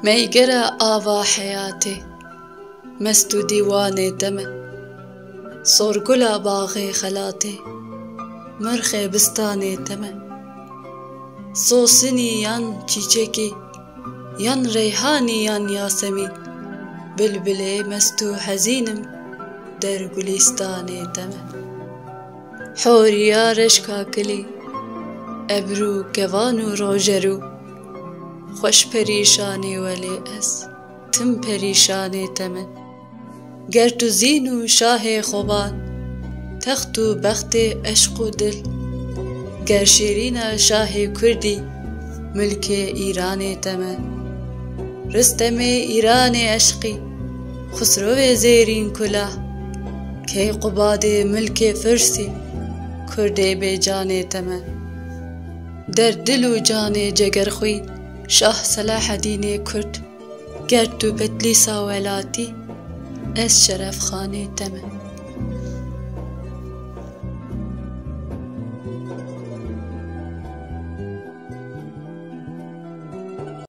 ميگره آوا حیاته مست و دیوانه دمه سرگلا باغ خلاته مرخ بستانه دمه سوسنی یان چیچکی یان ریحانی یان یاسمین بلبله مست و حزینم در گلستانه دمه حوریا رشکا کلی ابرو گوان و روجرو خوش پریشانی ولی از تم پریشانی تمه گر تو زین و شاه خوبان تخت و بخت عشق و دل گر شیرین شاه کردی ملک ایران تمه رستم ایران عشقی خسرو زیرین کلاه که قباد ملک فرسی کرد به جان تمه در دل و جان جگر خوی شاه صلاح الدین کرد گر تو بتلیسا ولاتی از شرف خانه تمه